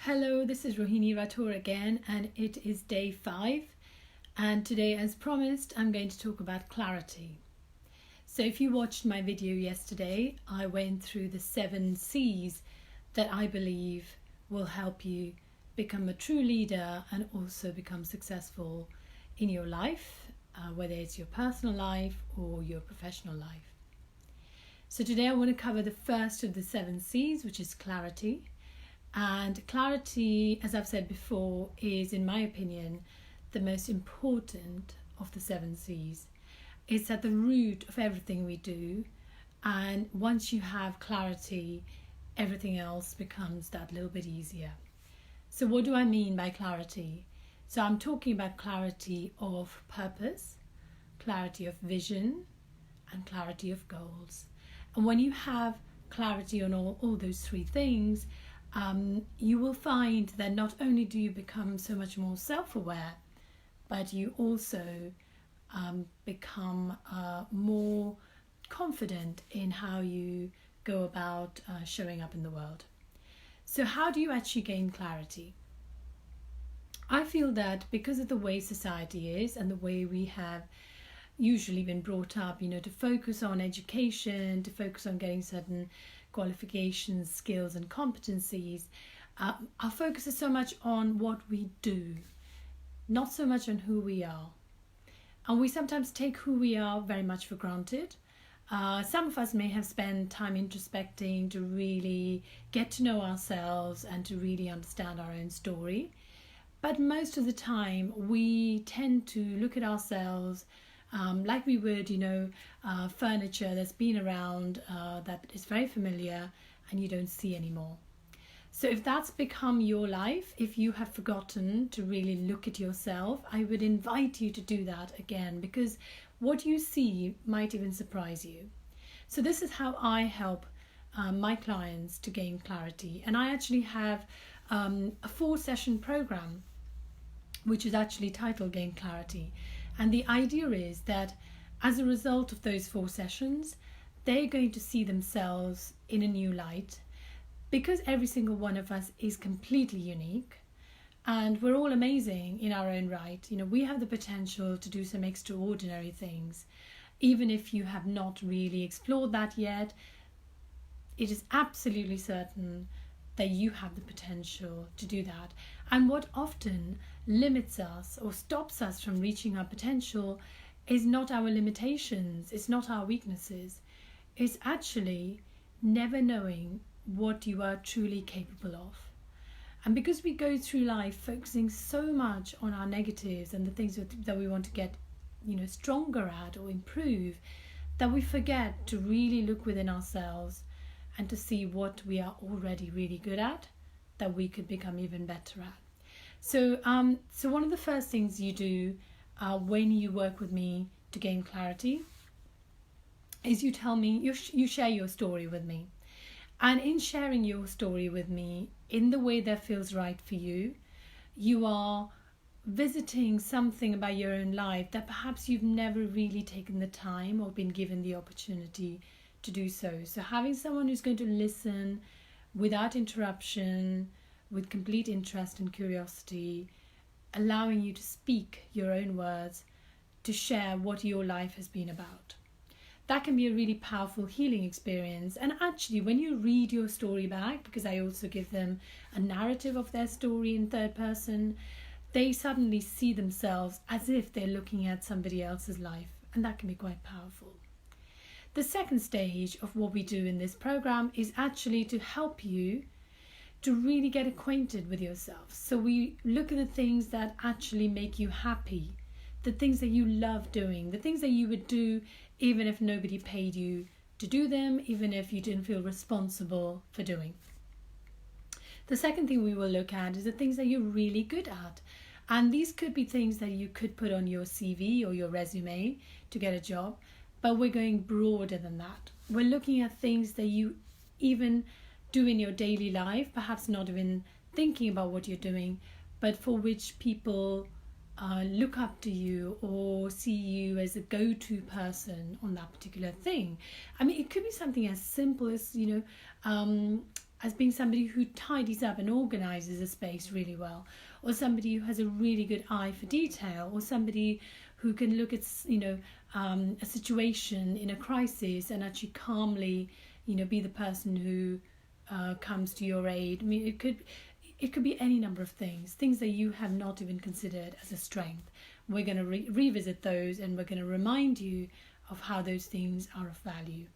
Hello, this is Rohini Rathore again, and it is day 5. And today, as promised, I'm going to talk about clarity. So, if you watched my video yesterday, I went through the 7 C's that I believe will help you become a true leader and also become successful in your life, whether it's your personal life or your professional life. So, today I want to cover the first of the 7 C's, which is clarity. And clarity, as I've said before, is, in my opinion, the most important of the 7 C's. It's at the root of everything we do. And once you have clarity, everything else becomes that little bit easier. So what do I mean by clarity? So I'm talking about clarity of purpose, clarity of vision, and clarity of goals. And when you have clarity on all those 3 things, you will find that not only do you become so much more self-aware, but you also become more confident in how you go about showing up in the world. So how do you actually gain clarity? I feel that because of the way society is and the way we have usually been brought up, to focus on education, to focus on getting certain qualifications, skills and competencies, our focus is so much on what we do, not so much on who we are. And we sometimes take who we are very much for granted. Some of us may have spent time introspecting to really get to know ourselves and to really understand our own story. But most of the time we tend to look at ourselves like we would, furniture that's been around, that is very familiar and you don't see anymore. So if that's become your life, if you have forgotten to really look at yourself, I would invite you to do that again, because what you see might even surprise you. So this is how I help my clients to gain clarity. And I actually have a 4-session program, which is actually titled Gain Clarity. And the idea is that as a result of those 4 sessions, they're going to see themselves in a new light, because every single one of us is completely unique and we're all amazing in our own right. We have the potential to do some extraordinary things. Even if you have not really explored that yet, it is absolutely certain that you have the potential to do that. And what often limits us or stops us from reaching our potential is not our limitations, it's not our weaknesses. It's actually never knowing what you are truly capable of. And because we go through life focusing so much on our negatives and the things that we want to get, stronger at or improve, that we forget to really look within ourselves and to see what we are already really good at, that we could become even better at. So one of the first things you do when you work with me to gain clarity is you tell me, you share your story with me. And in sharing your story with me in the way that feels right for you, you are visiting something about your own life that perhaps you've never really taken the time or been given the opportunity to do so. So having someone who's going to listen without interruption, with complete interest and curiosity, allowing you to speak your own words, to share what your life has been about. That can be a really powerful healing experience. And actually, when you read your story back, because I also give them a narrative of their story in 3rd person, they suddenly see themselves as if they're looking at somebody else's life. And that can be quite powerful. The second stage of what we do in this program is actually to help you to really get acquainted with yourself. So we look at the things that actually make you happy, the things that you love doing, the things that you would do even if nobody paid you to do them, even if you didn't feel responsible for doing. The second thing we will look at is the things that you're really good at. And these could be things that you could put on your CV or your resume to get a job, but we're going broader than that. We're looking at things that you even do in your daily life, perhaps not even thinking about what you're doing, but for which people look up to you or see you as a go-to person on that particular thing. I mean, it could be something as simple as, as being somebody who tidies up and organizes a space really well, or somebody who has a really good eye for detail, or somebody who can look at, a situation in a crisis and actually calmly, be the person who comes to your aid. I mean, it could be any number of things that you have not even considered as a strength. We're going to revisit those, and we're going to remind you of how those things are of value.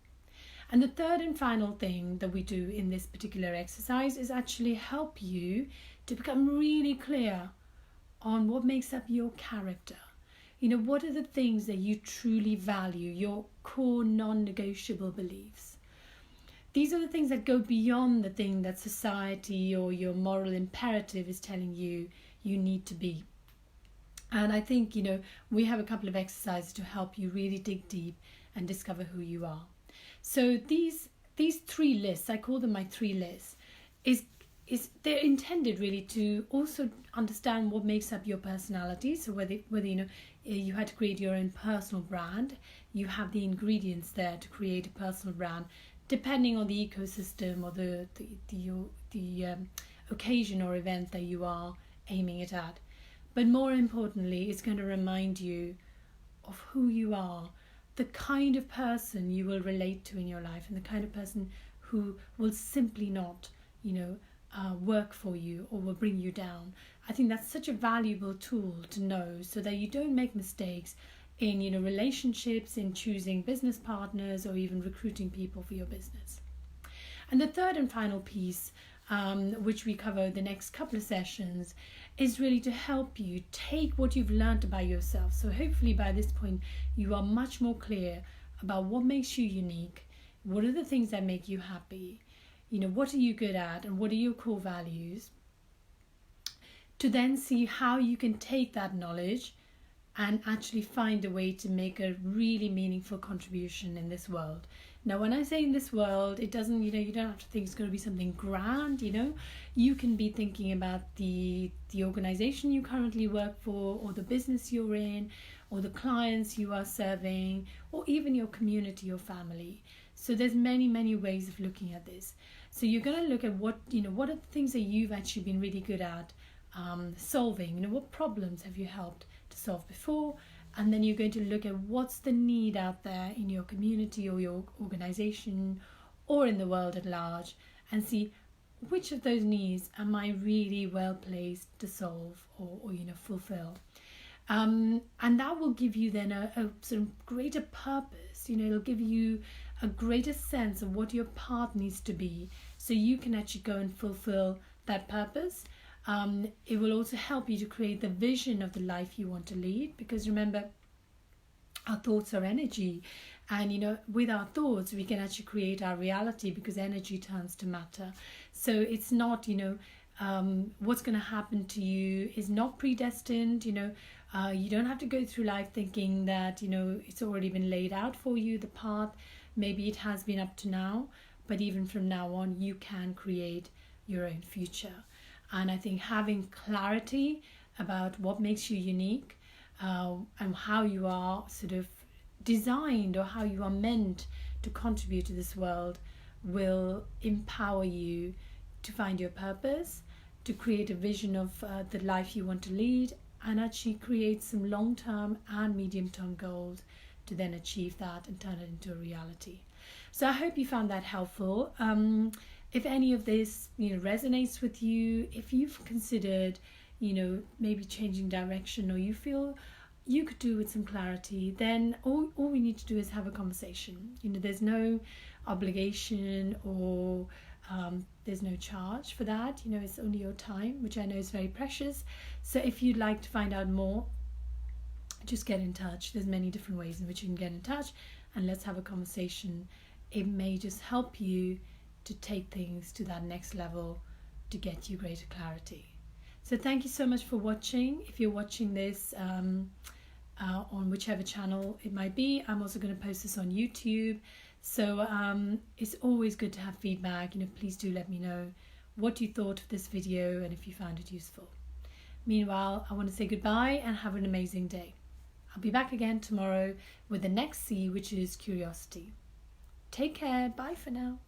And the third and final thing that we do in this particular exercise is actually help you to become really clear on what makes up your character. What are the things that you truly value, your core non-negotiable beliefs? These are the things that go beyond the thing that society or your moral imperative is telling you need to be. And I think, we have a couple of exercises to help you really dig deep and discover who you are. So these 3 lists, I call them my 3 lists, is they're intended really to also understand what makes up your personality. So whether you had to create your own personal brand, you have the ingredients there to create a personal brand, depending on the ecosystem or the occasion or event that you are aiming it at. But more importantly, it's going to remind you of who you are, the kind of person you will relate to in your life, and the kind of person who will simply not, work for you or will bring you down. I think that's such a valuable tool to know, so that you don't make mistakes in, relationships, in choosing business partners, or even recruiting people for your business. And the third and final piece, which we cover the next couple of sessions, is really to help you take what you've learned about yourself. So hopefully by this point you are much more clear about what makes you unique, what are the things that make you happy, what are you good at, and what are your core values, to then see how you can take that knowledge and actually find a way to make a really meaningful contribution in this world. Now, when I say in this world, it doesn't, you don't have to think it's going to be something grand, You can be thinking about the organization you currently work for, or the business you're in, or the clients you are serving, or even your community or family. So there's many, many ways of looking at this. So you're going to look at what are the things that you've actually been really good at solving. What problems have you helped to solve before? And then you're going to look at what's the need out there in your community or your organization or in the world at large, and see which of those needs am I really well placed to solve or fulfill. And that will give you then a sort of greater purpose. It'll give you a greater sense of what your path needs to be, so you can actually go and fulfill that purpose. It will also help you to create the vision of the life you want to lead, because remember, our thoughts are energy, and with our thoughts we can actually create our reality, because energy turns to matter. So it's not what's going to happen to you is not predestined. You don't have to go through life thinking that it's already been laid out for you, the path. Maybe it has been up to now, but even from now on you can create your own future. And I think having clarity about what makes you unique, and how you are sort of designed, or how you are meant to contribute to this world, will empower you to find your purpose, to create a vision of the life you want to lead, and actually create some long-term and medium-term goals to then achieve that and turn it into a reality. So I hope you found that helpful. If any of this resonates with you, if you've considered maybe changing direction, or you feel you could do with some clarity, then all we need to do is have a conversation. There's no obligation, or there's no charge for that. It's only your time, which I know is very precious. So if you'd like to find out more, just get in touch. There's many different ways in which you can get in touch, and let's have a conversation. It may just help you to take things to that next level, to get you greater clarity. So thank you so much for watching. If you're watching this on whichever channel it might be, I'm also going to post this on YouTube. So it's always good to have feedback. Please do let me know what you thought of this video and if you found it useful. Meanwhile, I want to say goodbye and have an amazing day. I'll be back again tomorrow with the next C, which is curiosity. Take care. Bye for now.